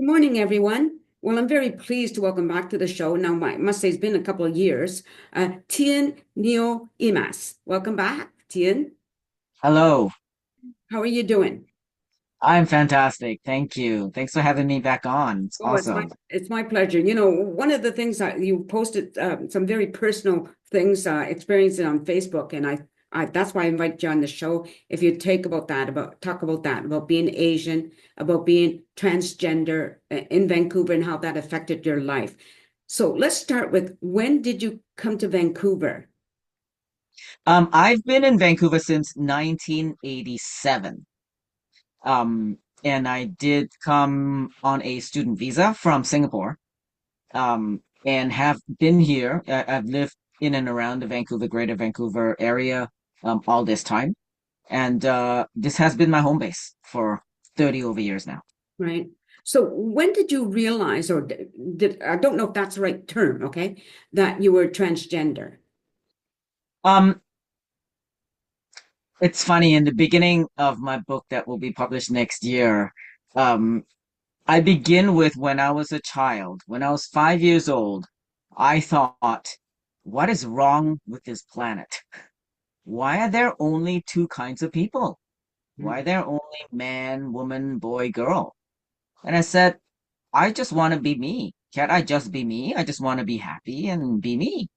Good morning, everyone. Well, I'm very pleased to welcome back to the show. Now, I must say it's been a couple of years. Tien Neo Eamas. Welcome back, Tien. Hello. How are you doing? I'm fantastic. Thank you. Thanks for having me back on. It's Oh, awesome. it's my pleasure. One of the things that you posted some very personal things experiencing on Facebook, and I that's why I invited you on the show. If you take about that, about talk about that, about being Asian, about being transgender in Vancouver, and how that affected your life. So let's start with when did you come to Vancouver? I've been in Vancouver since 1987. And I did come on a student visa from Singapore. And have been here. I've lived in and around the Vancouver, Greater Vancouver area, all this time. And this has been my home base for 30 over years now. Right. So when did you realize, or did I don't know if that's the right term, okay, that you were transgender? Um, It's funny, in the beginning of my book that will be published next year, um, I begin with when I was a child. When I was 5 years old, I thought, what is wrong with this planet? Why are there only two kinds of people? Why are there only man, woman, boy, girl? And I said, I just want to be me. Can't I just be me? I just want to be happy and be me.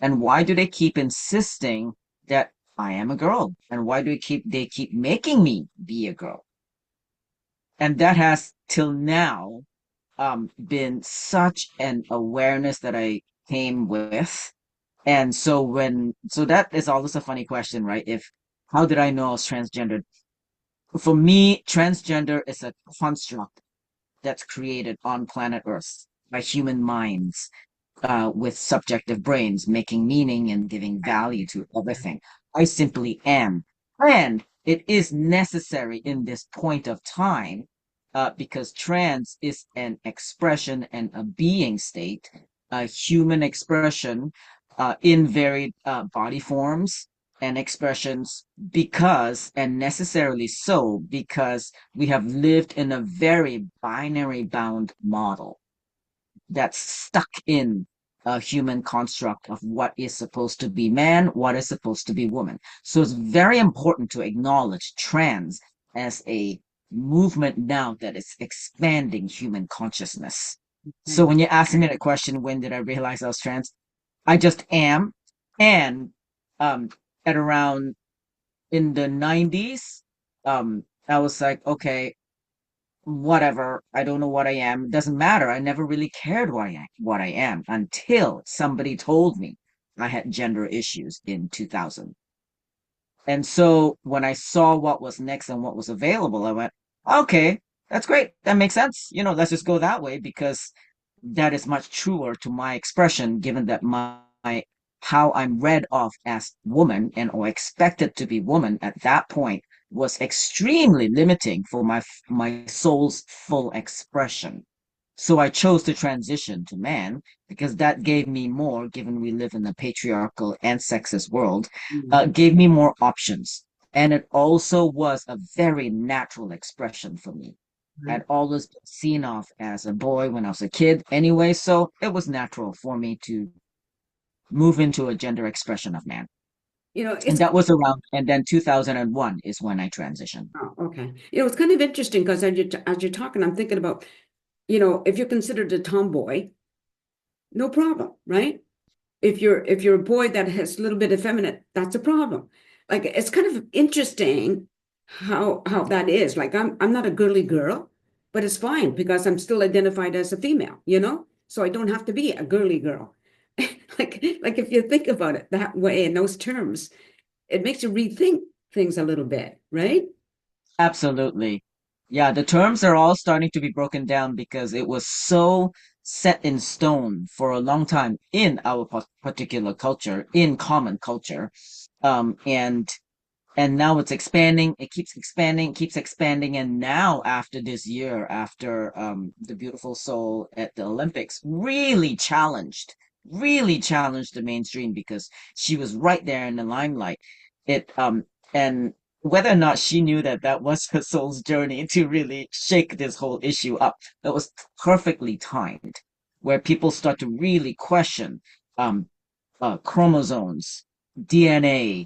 And why do they keep insisting that I am a girl? And why do they keep making me be a girl? And that has till now been such an awareness that I came with. And so that is always a funny question, right? If how did I know I was transgender? For me, transgender is a construct that's created on planet Earth by human minds with subjective brains, making meaning and giving value to everything. I simply am. And it is necessary in this point of time because trans is an expression and a being state, a human expression in varied body forms and expressions because, and necessarily so, because we have lived in a very binary bound model that's stuck in a human construct of what is supposed to be man, what is supposed to be woman. So it's very important to acknowledge trans as a movement now that is expanding human consciousness. So Okay. when you're asking me that question, when did I realize I was trans? I just am. And um, at around in the 90s, I was like, okay, whatever. I don't know what I am. It doesn't matter. I never really cared what I am until somebody told me I had gender issues in 2000. And so when I saw what was next and what was available, I went, okay, that's great. That makes sense. Let's just go that way because that is much truer to my expression, given that my how I'm read of as woman and or expected to be woman at that point was extremely limiting for my soul's full expression. So I chose to transition to man because that gave me more, given we live in a patriarchal and sexist world, Mhm. gave me more options. And it also was a very natural expression for me. Right. I'd always been seen off as a boy when I was a kid anyway, so it was natural for me to move into a gender expression of man. And It's that was around, and then 2001 is when I transitioned. oh, okay. It's kind of interesting because as you're talking, I'm thinking about, if you're considered a tomboy, no problem, right? If you're a boy that has a little bit effeminate, that's a problem. Like it's kind of interesting how that is. Like I'm not a girly girl, but it's fine because I'm still identified as a female, So I don't have to be a girly girl. Like if you think about it that way in those terms, it makes you rethink things a little bit, right? Absolutely. Yeah, the terms are all starting to be broken down because it was so set in stone for a long time in our particular culture, in common culture. And now it's expanding, it keeps expanding. And now after this year, after the beautiful soul at the Olympics really challenged the mainstream because she was right there in the limelight. It and whether or not she knew that that was her soul's journey to really shake this whole issue up. That was perfectly timed, where people start to really question um, chromosomes, DNA,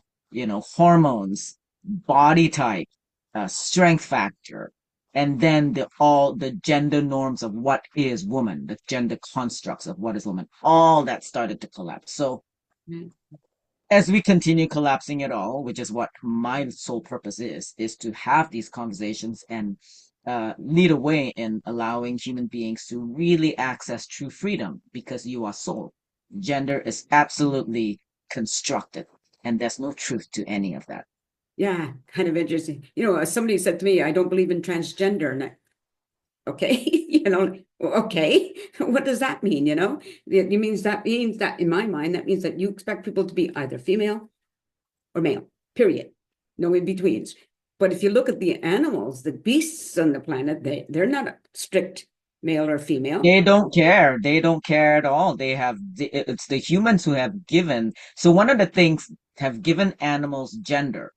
hormones, body type, strength factor, and then the gender norms of what is woman, the gender constructs of what is woman, all that started to collapse. So Mm. as we continue collapsing it all, which is what my sole purpose is to have these conversations and lead a way in allowing human beings to really access true freedom because you are soul. Gender is absolutely constructed, and there's no truth to any of that. Yeah, kind of interesting. Somebody said to me, I don't believe in transgender. And okay, okay, what does that mean? That in my mind, that means that you expect people to be either female or male, period. No in betweens. But if you look at the animals, the beasts on the planet, they're not a strict male or female. They don't care. They don't care at all. It's the humans who have given. So one of the things have given animals gender.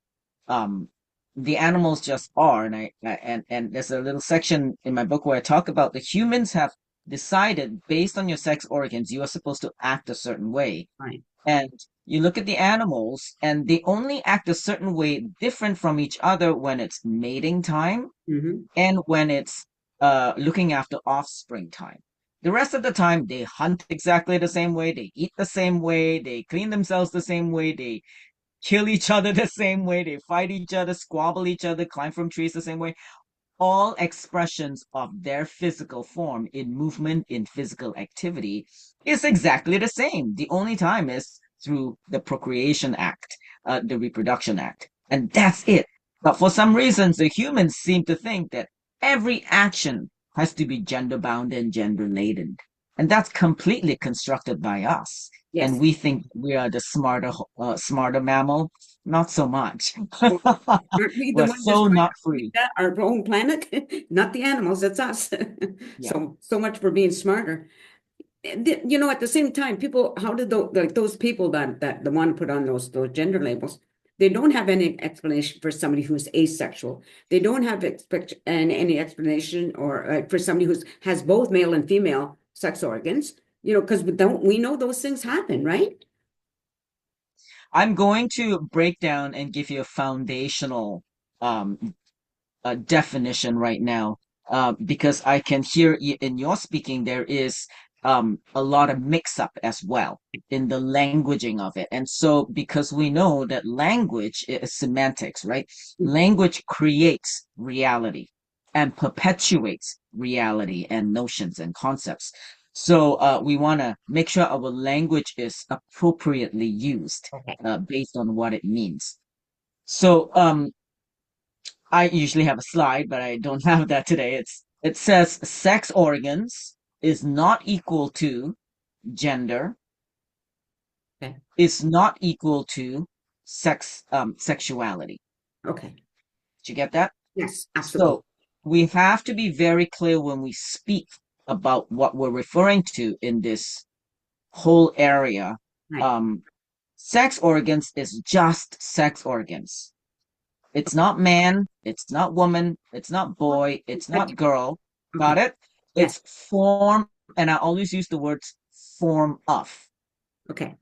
Um, the animals just are, and there's a little section in my book where I talk about the humans have decided based on your sex organs, you are supposed to act a certain way. Right. And you look at the animals, and they only act a certain way different from each other when it's mating time Mm-hmm. and when it's looking after offspring time. The rest of the time, they hunt exactly the same way, they eat the same way, they clean themselves the same way, they kill each other the same way, they fight each other, squabble each other, climb from trees the same way. All expressions of their physical form in movement, in physical activity, is exactly the same. The only time is through the procreation act, the reproduction act. And that's it. But for some reasons, the humans seem to think that every action has to be gender bound and gender laden. And that's completely constructed by us. And Yes. we think we are the smarter mammal. Not so much. Well, aren't we the We're one just so trying not to free. that our own planet? Not the animals, it's us. Yeah. So much for being smarter. At the same time, people, how did those people that the one put on those gender labels, they don't have any explanation for somebody who's asexual. They don't have any explanation or for somebody who has both male and female sex organs. Because we know those things happen, right? I'm going to break down and give you a foundational um, definition right now, because I can hear in your speaking there is a lot of mix up as well in the languaging of it. And so, because we know that language is semantics, right? Language creates reality and perpetuates reality and notions and concepts. So we want to make sure our language is appropriately used Okay. based on what it means. So I usually have a slide, but I don't have that today. It says sex organs is not equal to gender, Okay. is not equal to sexuality. Okay. Did you get that? Yes, absolutely. So we have to be very clear when we speak about what we're referring to in this whole area. Right. Um, Sex organs is just sex organs. It's not man, it's not woman, it's not boy, it's not girl. Got Okay. it? Yes. It's form, and I always use the words form of. Okay.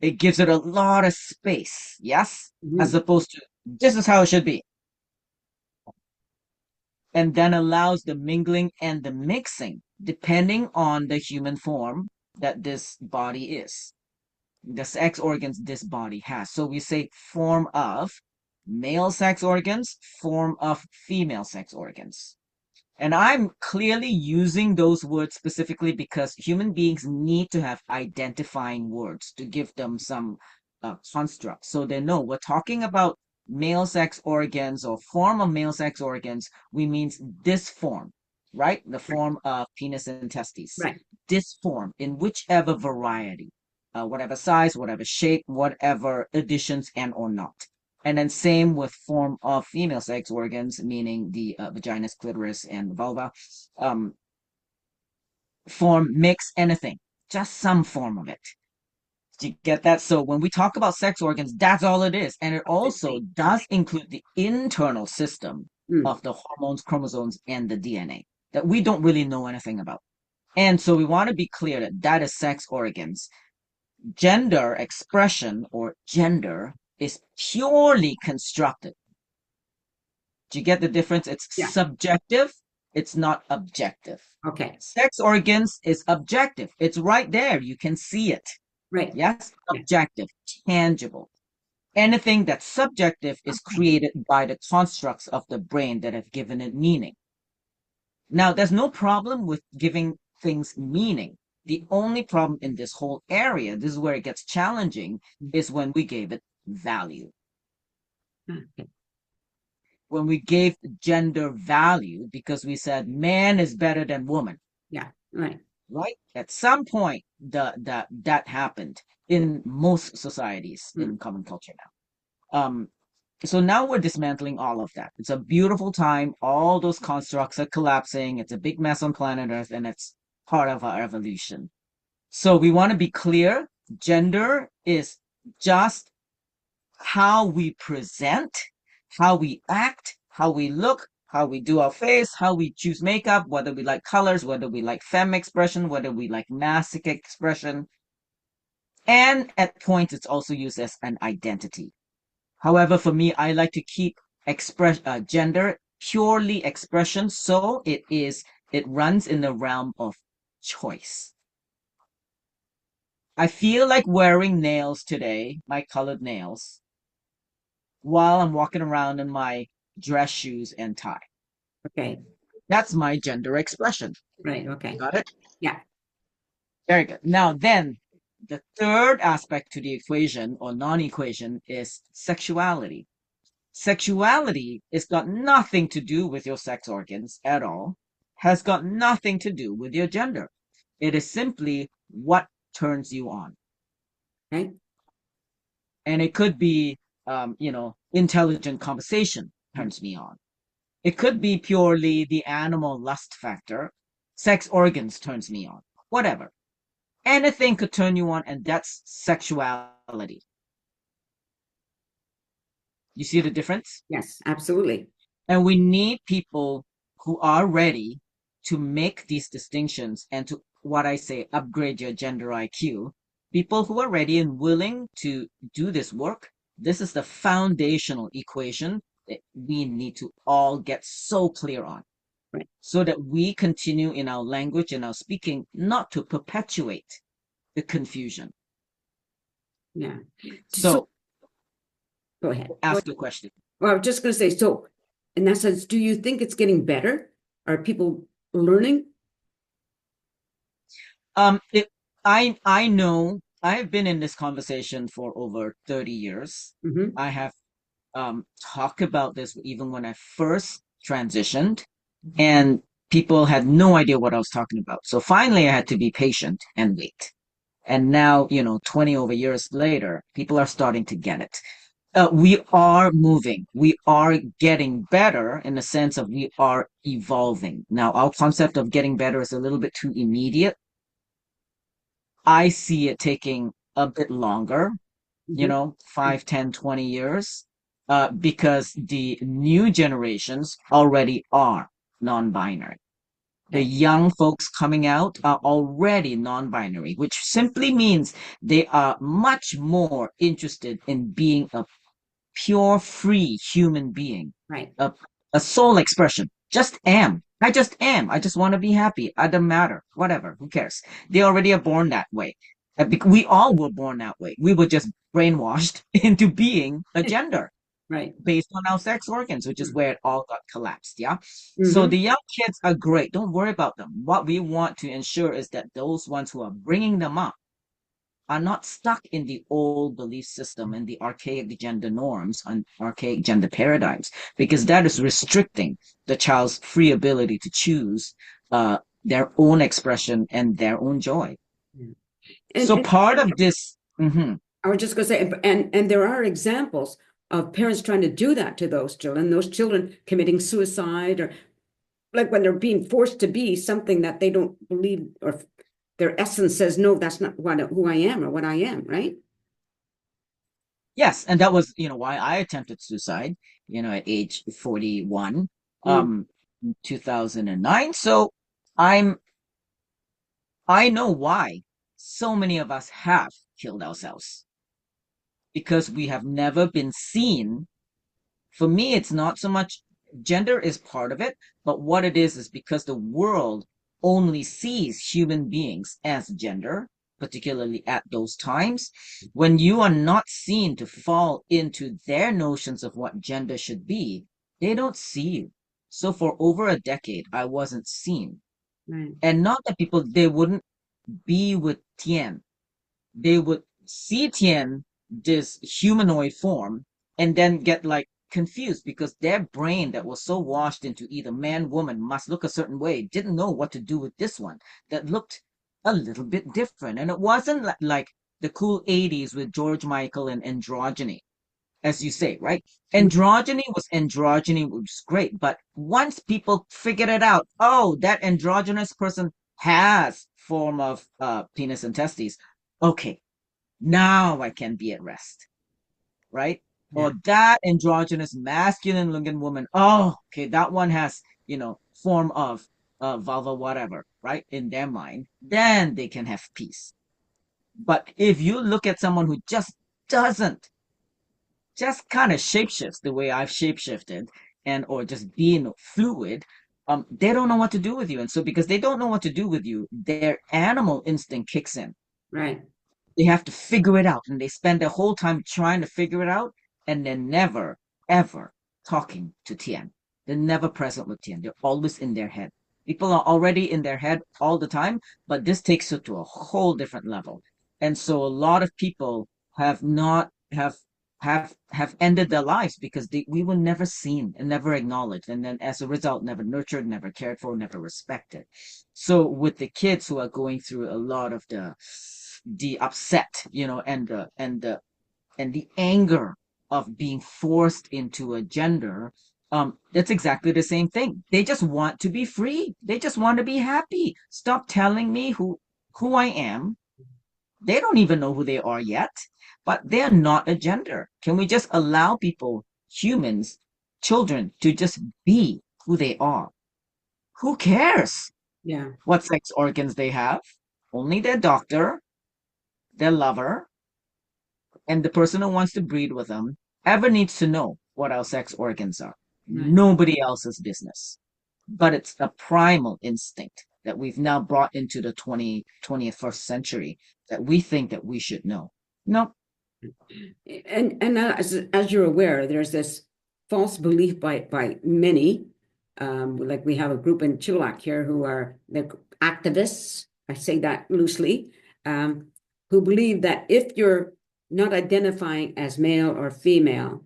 It gives it a lot of space, yes? As Mhm. opposed to this is how it should be. And then allows the mingling and the mixing depending on the human form that this body is, the sex organs this body has. So we say form of male sex organs, form of female sex organs. And I'm clearly using those words specifically because human beings need to have identifying words to give them some construct. So they know we're talking about male sex organs or form of male sex organs. We means this form, right? The Right. form of penis and testes. Right. This form in whichever variety, whatever size, whatever shape, whatever additions and or not. And then same with form of female sex organs, meaning the vagina, clitoris, and vulva. Form, mix, anything, just some form of it. Do you get that? So when we talk about sex organs, that's all it is. And it I also see. does include the internal system Mm, of the hormones, chromosomes, and the DNA that we don't really know anything about. And so we want to be clear that that is sex organs. Gender expression or gender is purely constructed. Do you get the difference? It's yeah. subjective, it's not objective. Okay. Sex organs is objective. It's right there. You can see it. Right. Yes? Yeah. Objective, tangible. Anything that's subjective is Okay. created by the constructs of the brain that have given it meaning. Now, there's no problem with giving things meaning. The only problem in this whole area, this is where it gets challenging, is when we gave it value. Okay. When we gave gender value because we said man is better than woman, Yeah. Right. right? At some point, that happened in most societies Mm, in common culture now. So now we're dismantling all of that. It's a beautiful time. All those constructs are collapsing. It's a big mess on planet Earth, and it's part of our evolution. So we want to be clear. Gender is just how we present, how we act, how we look, how we do our face, how we choose makeup, whether we like colors, whether we like femme expression, whether we like masculine expression. And at points, it's also used as an identity. However, for me, I like to keep gender purely expression, so it runs in the realm of choice. I feel like wearing nails today, my colored nails, while I'm walking around in my dress shoes and tie. okay. That's my gender expression. Right. Okay. Got it? Yeah. Very good. Now then, the third aspect to the equation or non-equation is sexuality. Sexuality has got nothing to do with your sex organs at all, has got nothing to do with your gender. It is simply what turns you on. Right. And it could be, intelligent conversation turns me on. It could be purely the animal lust factor. Sex organs turns me on. Whatever. Anything could turn you on, and that's sexuality. You see the difference? Yes. Absolutely. And we need people who are ready to make these distinctions and to, what I say, upgrade your gender IQ. People who are ready and willing to do this work. This is the foundational equation that we need to all get so clear on Right. so that we continue in our language and our speaking, not to perpetuate the confusion. Yeah. So So go ahead. ask the question. Well, I was just going to say, so in that sense, do you think it's getting better? Are people learning? It, I know I have been in this conversation for over 30 years. Hmm. I have talked about this even when I first transitioned, and people had no idea what I was talking about. So finally, I had to be patient and wait. And now, 20 over years later, people are starting to get it. We are moving. We are getting better in the sense of we are evolving. Now, our concept of getting better is a little bit too immediate. I see it taking a bit longer, Hmm. 5, 10, 20 years, because the new generations already are non-binary. The Okay. young folks coming out are already non-binary, which simply means they are much more interested in being a pure, free human being, Right. a, a soul expression. Just am. I just am. I just want to be happy. I don't matter. Whatever. Who cares? They already are born that way. We all were born that way. We were just brainwashed into being a gender Right. based on our sex organs, which is where it all got collapsed. Yeah. So Mm-hmm. the young kids are great. Don't worry about them. What we want to ensure is that those ones who are bringing them up are not stuck in the old belief system and the archaic gender norms and archaic gender paradigms, because that is restricting the child's free ability to choose their own expression and their own joy. Yeah. So And part of this, mhm. I was just going to say, and there are examples of parents trying to do that to those children committing suicide, or like when they're being forced to be something that they don't believe or their essence says, no, that's not who I am or what I am, right? Yes, and that was, why I attempted suicide, at age 41, Mm, um, 2009. So I'm I know why so many of us have killed ourselves because we have never been seen. For me, it's not so much gender is part of it, but what it is because the world only sees human beings as gender, particularly at those times. When you are not seen to fall into their notions of what gender should be, they don't see you. So for over a decade, I wasn't seen. right. And not that people, they wouldn't be with Tien. They would see Tien, this humanoid form, and then get like confused because their brain that was so washed into either man, woman must look a certain way, didn't know what to do with this one that looked a little bit different. And it wasn't like the cool 80s with George Michael and androgyny, as you say, right? Mm, Androgyny was great, but once people figured it out, oh, that androgynous person has form of penis and testes. Okay, now I can be at rest, right? yeah, Or that androgynous masculine looking woman. Oh, okay, that one has, form of vulva, whatever, right? In their mind, then they can have peace. But if you look at someone who just doesn't, just kind of shapeshifts the way I've shapeshifted and or just being fluid, they don't know what to do with you. And so because they don't know what to do with you, their animal instinct kicks in. right. They have to figure it out and they spend their whole time trying to figure it out and they're never, ever talking to Tien. They're never present with Tien. They're always in their head. People are already in their head all the time, but this takes it to a whole different level. And so a lot of people have not have ended their lives because we were never seen and never acknowledged, and then as a result, never nurtured, never cared for, never respected. So with the kids who are going through a lot of the upset, and the anger of being forced into a gender, that's exactly the same thing. They just want to be free. They just want to be happy. Stop telling me who I am. They don't even know who they are yet, but they're not a gender. Can we just allow people, humans, children, to just be who they are? Who cares Yeah, what sex organs they have? Only their doctor, their lover, and the person who wants to breed with them ever needs to know what our sex organs are. right. Nobody else's business. But it's a primal instinct that we've now brought into the 21st century that we think that we should know. No. And as you're aware, there's this false belief by many, like we have a group in Chilliwack here who are the activists, I say that loosely, who believe that if you're not identifying as male or female,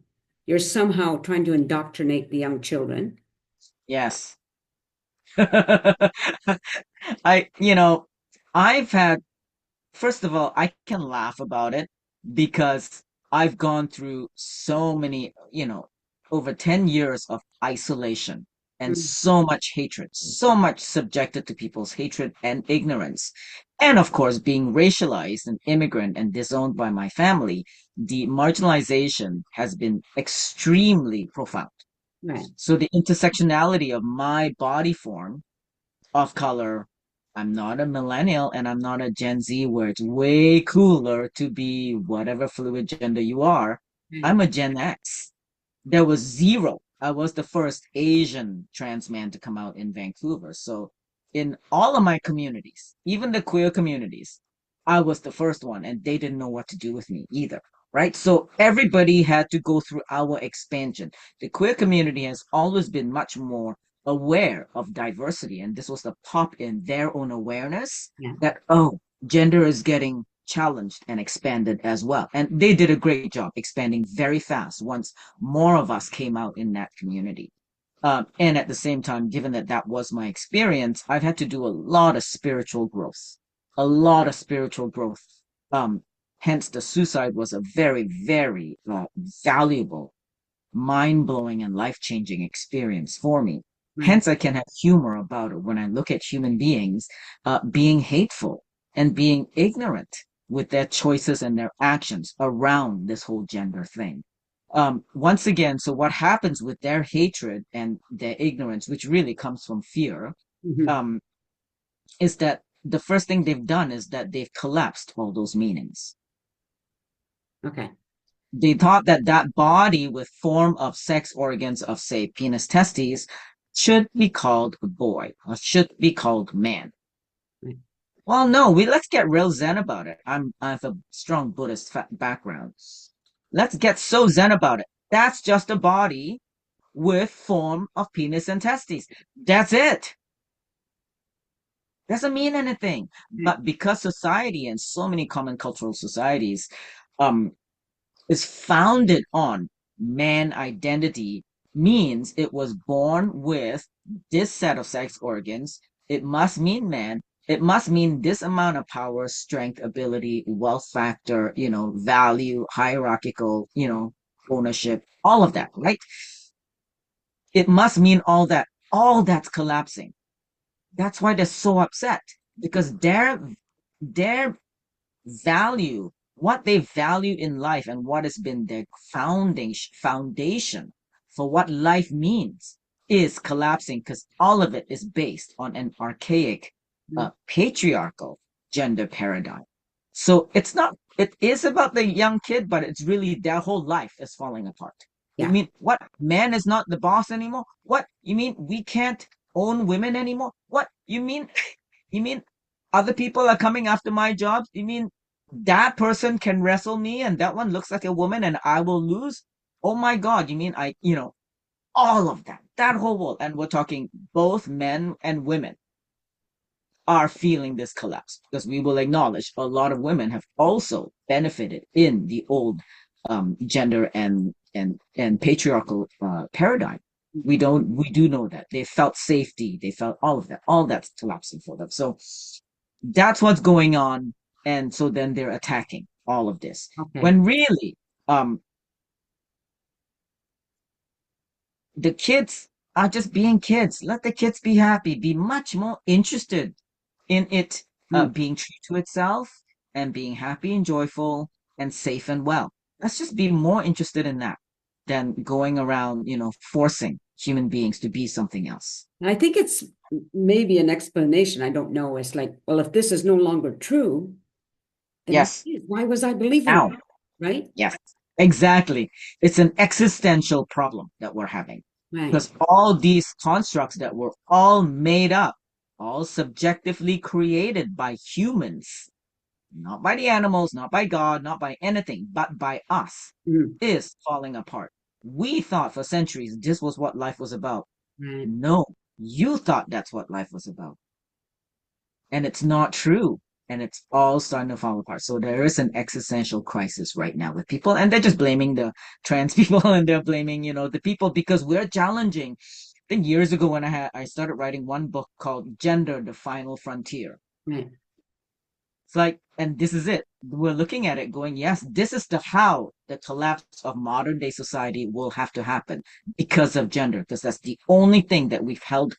you're somehow trying to indoctrinate the young children. Yes. I, I've had First of all, I can laugh about it because I've gone through so many, over 10 years of isolation and Mm, so much hatred, so much subjected to people's hatred and ignorance. And of course, being racialized and immigrant and disowned by my family, the marginalization has been extremely profound. right, So the intersectionality of my body form of color. I'm not a millennial and I'm not a Gen Z where it's way cooler to be whatever fluid gender you are. right, I'm a Gen X. There was zero. I was the first Asian trans man to come out in Vancouver. So in all of my communities, even the queer communities, I was the first one and they didn't know what to do with me either. Right. So everybody had to go through our expansion. The queer community has always been much more aware of diversity. And this was the pop in their own awareness yeah, that, oh, gender is getting challenged and expanded as well. And they did a great job expanding very fast once more of us came out in that community. And at the same time, given that that was my experience, I've had to do a lot of spiritual growth, a lot of spiritual growth. Um, Hence, the suicide was a very, very valuable, mind blowing, and life changing experience for me. right, Hence, I can have humor about it when I look at human beings being hateful. and being ignorant with their choices and their actions around this whole gender thing. Once again, so what happens with their hatred and their ignorance, which really comes from fear, Mhm. um, is that the first thing they've done is that they've collapsed all those meanings. Okay. They thought that that body with form of sex organs of, say, penis, testes, should be called a boy or should be called man. Right. Well, no, let's get real zen about it. I have a strong Buddhist background. Let's get so zen about it. That's just a body with form of penis and testes. That's it. Doesn't mean anything. Right. But because society and so many common cultural societies um is founded on man identity, means it was born with this set of sex organs. It must mean man. It must mean this amount of power, strength, ability, wealth factor, value, hierarchical, ownership, all of that, right? It must mean all that. All that's collapsing. That's why they're so upset because their value, what they value in life and what has been their foundation for what life means is collapsing because all of it is based on an archaic, Mm. patriarchal gender paradigm. So it is about the young kid, but it's really their whole life is falling apart. You Yeah. mean what? Man is not the boss anymore? What? You mean we can't own women anymore? What? You mean you mean other people are coming after my jobs? You mean that person can wrestle me and that one looks like a woman and I will lose? Oh my God, you mean all of that, that whole world. And we're talking both men and women are feeling this collapse because we will acknowledge a lot of women have also benefited in the old gender and patriarchal paradigm. We do know that they felt safety, they felt all that's collapsing for them. So that's what's going on, and so then they're attacking all of this Okay. when really um the kids are just being kids. Let the kids be happy, be much more interested in it Mm. being true to itself and being happy and joyful and safe and well. Let's just be more interested in that than going around, forcing human beings to be something else. I think it's maybe an explanation. I don't know. It's like, well, if this is no longer true, then what Yes. is? Why was I believing Now. it? Right? Yes. Exactly. It's an existential problem that we're having Right. because all these constructs that were all made up, all subjectively created by humans, not by the animals, not by God, not by anything, but by us, Mm. is falling apart. We thought for centuries this was what life was about. Right. No, you thought that's what life was about. And it's not true. And it's all starting to fall apart. So there is an existential crisis right now with people, and they're just blaming the trans people and they're blaming, the people because we're challenging. I think years ago when I started writing one book called Gender, the Final Frontier. Right. It's like, and this is it. We're looking at it going, yes, this is how the collapse of modern day society will have to happen because of gender, because that's the only thing that we've held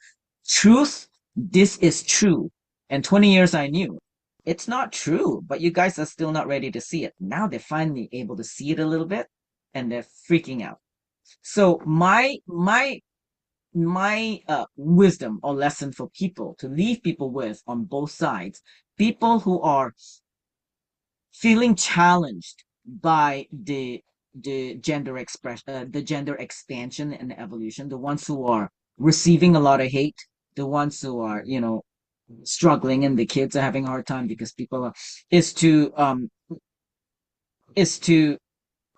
truth. This is true. And 20 years I knew it's not true, but you guys are still not ready to see it. Now they're finally able to see it a little bit and they're freaking out. So my wisdom or lesson for people to leave people with on both sides, people who are feeling challenged by the gender expression, the gender expansion and evolution, the ones who are receiving a lot of hate, the ones who are struggling, and the kids are having a hard time because people are is to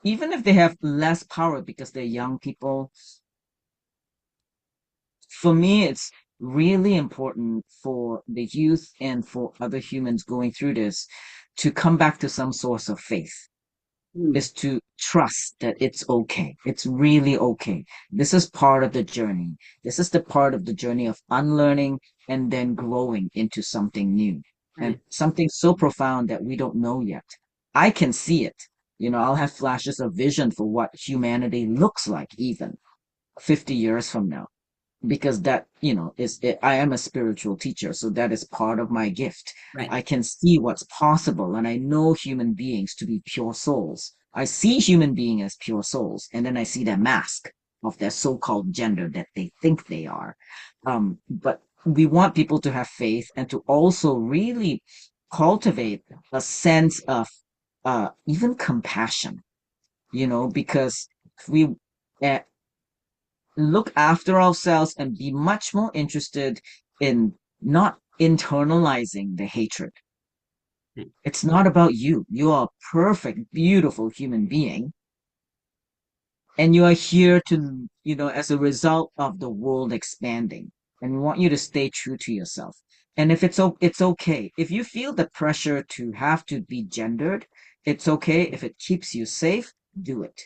even if they have less power because they're young people. For me, it's really important for the youth and for other humans going through this to come back to some source of faith, Mm. is to trust that it's okay. It's really okay. This is part of the journey. This is the part of the journey of unlearning and then growing into something new and Right. something so profound that we don't know yet. I can see it. I'll have flashes of vision for what humanity looks like even 50 years from now. because that, I am a spiritual teacher, so that is part of my gift. Right. I can see what's possible, and I know human beings to be pure souls. I see human beings as pure souls, and then I see their mask of their so-called gender that they think they are. But we want people to have faith and to also really cultivate a sense of even compassion, because if we uh, look after ourselves and be much more interested in not internalizing the hatred. It's not about you. You are a perfect, beautiful human being. And you are here to, as a result of the world expanding. And we want you to stay true to yourself. And if it's okay. If you feel the pressure to have to be gendered, it's okay. If it keeps you safe, do it.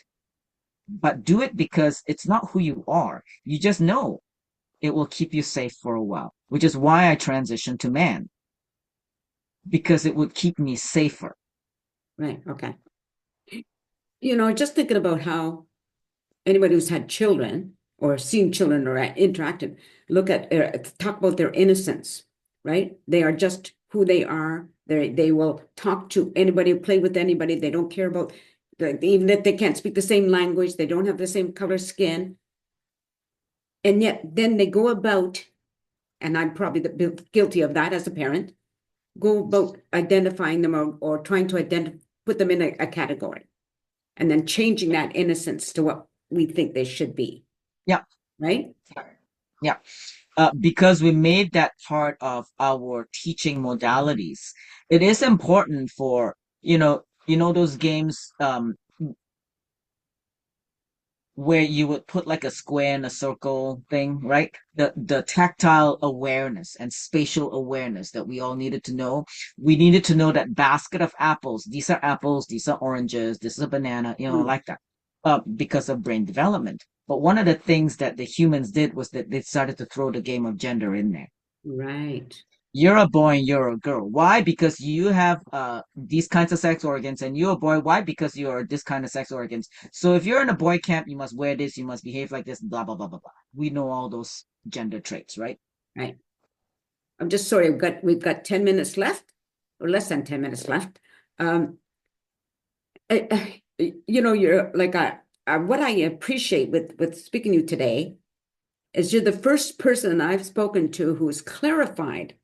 But do it because it's not who you are. You just know it will keep you safe for a while, which is why I transitioned to man, because it would keep me safer. Right. Okay. Just thinking about how anybody who's had children or seen children or interacted, talk about their innocence, right? They are just who they are. They will talk to anybody, play with anybody. They don't care about, even if they can't speak the same language, they don't have the same color skin. And yet then they go about, and I'm probably guilty of that as a parent, go about identifying them or trying to put them in a category and then changing that innocence to what we think they should be, Yeah, right? yeah. Because we made that part of our teaching modalities. It is important for, those games where you would put like a square and a circle thing, right? The tactile awareness and spatial awareness that we all needed to know. We needed to know that basket of apples, these are apples, these are oranges, this is a banana, like that, because of brain development. But one of the things that the humans did was that they started to throw the game of gender in there. Right. You're a boy and you're a girl. Why? Because you have these kinds of sex organs, and you're a boy. Why? Because you're this kind of sex organs. So if you're in a boy camp, you must wear this, you must behave like this, blah blah blah blah blah. We know all those gender traits, right? Right. I'm just sorry, we've got 10 minutes left, or less than 10 minutes left. You're like what I appreciate with speaking to you today is you're the first person I've spoken to who's clarified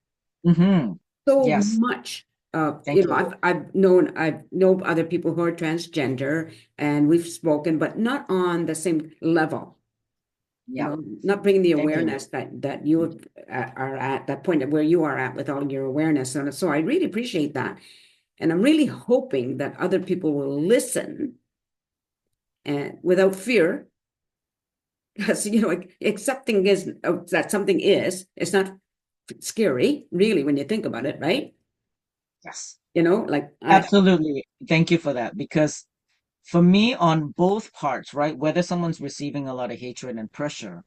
Mm-hmm. so Yes. much. Thank you. I've known other people who are transgender, and we've spoken, but not on the same level. Yeah. Not bringing the Thank you. awareness that you are at that point where you are at with all your awareness. And so I really appreciate that. And I'm really hoping that other people will listen and without fear, because accepting is that something is, it's not scary, really, when you think about it, right? Yes. Like Absolutely. Thank you for that. Because for me, on both parts, right, whether someone's receiving a lot of hatred and pressure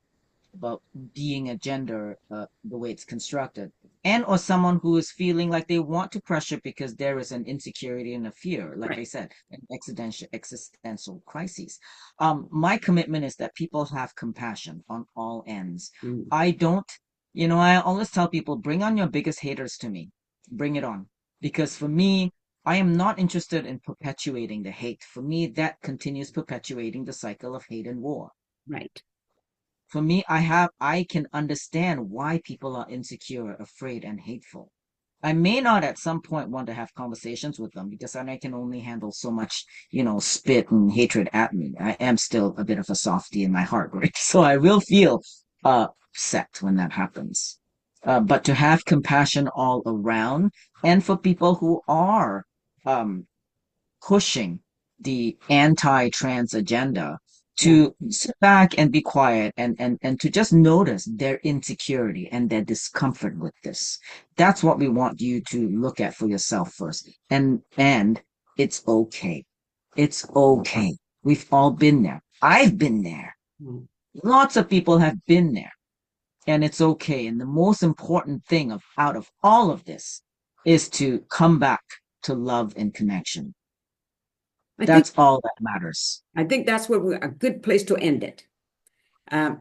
about being a gender, the way it's constructed, and or someone who is feeling like they want to pressure because there is an insecurity and a fear, like I right. said, an existential crises. My commitment is that people have compassion on all ends. Mm. I don't, I always tell people, bring on your biggest haters to me, bring it on, because for me, I am not interested in perpetuating the hate. For me, that continues perpetuating the cycle of hate and war. Right. For me, I can understand why people are insecure, afraid, and hateful. I may not at some point want to have conversations with them because then I can only handle so much, spit and hatred at me. I am still a bit of a softie in my heart, right? So I will feel upset when that happens. But to have compassion all around, and for people who are um, pushing the anti-trans agenda, Yeah. to sit back and be quiet and to just notice their insecurity and their discomfort with this. That's what we want you to look at for yourself first. And it's okay. It's okay. We've all been there. I've been there. Mm. Lots of people have been there. And it's okay. And the most important thing out of all of this is to come back to love and connection. I think That's all that matters. I think that's where we're a good place to end it. Um,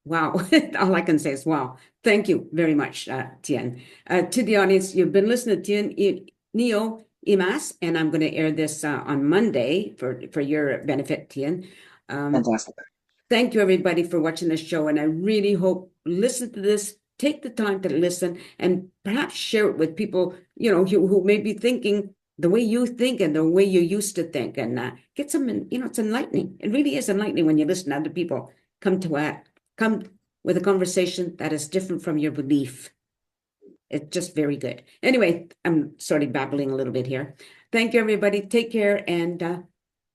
Wow. All I can say is wow. Thank you very much, Tien. To the audience, you've been listening to Neo Eamas, and I'm going to air this on Monday for your benefit, Tien. Um, Fantastic. Thank you, everybody, for watching this show. And I really hope listen to this, take the time to listen, and perhaps share it with people, who may be thinking the way you think and the way you used to think, and get some, it's enlightening. It really is enlightening when you listen to other people come with a conversation that is different from your belief. It's just very good. Anyway, I'm sort of babbling a little bit here. Thank you, everybody. Take care and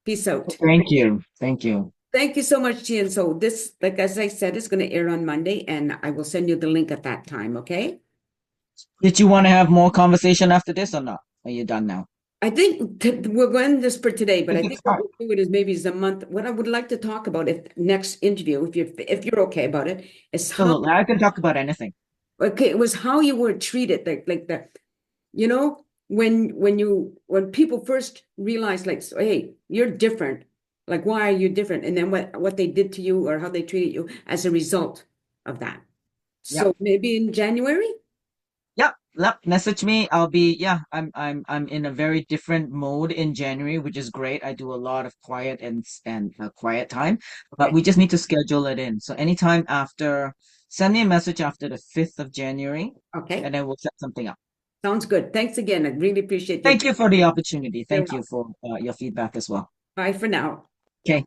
peace out. Thank you. Thank you. Thank you so much, Gian. So this, like as I said, is going to air on Monday, and I will send you the link at that time. Okay. Did you want to have more conversation after this or not? Are you done now? I think we're going this for today, but We I could think what start. we'll do it is maybe is a month. What I would like to talk about if next interview, if you're okay about it, is how Absolutely. I can talk about anything. okay, it was how you were treated, like the when people first realize like, so, hey, you're different, like why are you different, and then what they did to you or how they treated you as a result of that. Yep. So maybe in January. Yep. Yep. Message me. I'll be, yeah, I'm in a very different mode in January, which is great. I do a lot of quiet and quiet time, but Okay. we just need to schedule it in. So anytime after, send me a message after the 5th of January, Okay. and then we'll set something up. Sounds good. Thanks again. I really appreciate your Thank time. you for the opportunity. You're Thank you welcome. for your feedback as well. Bye for now. Okay.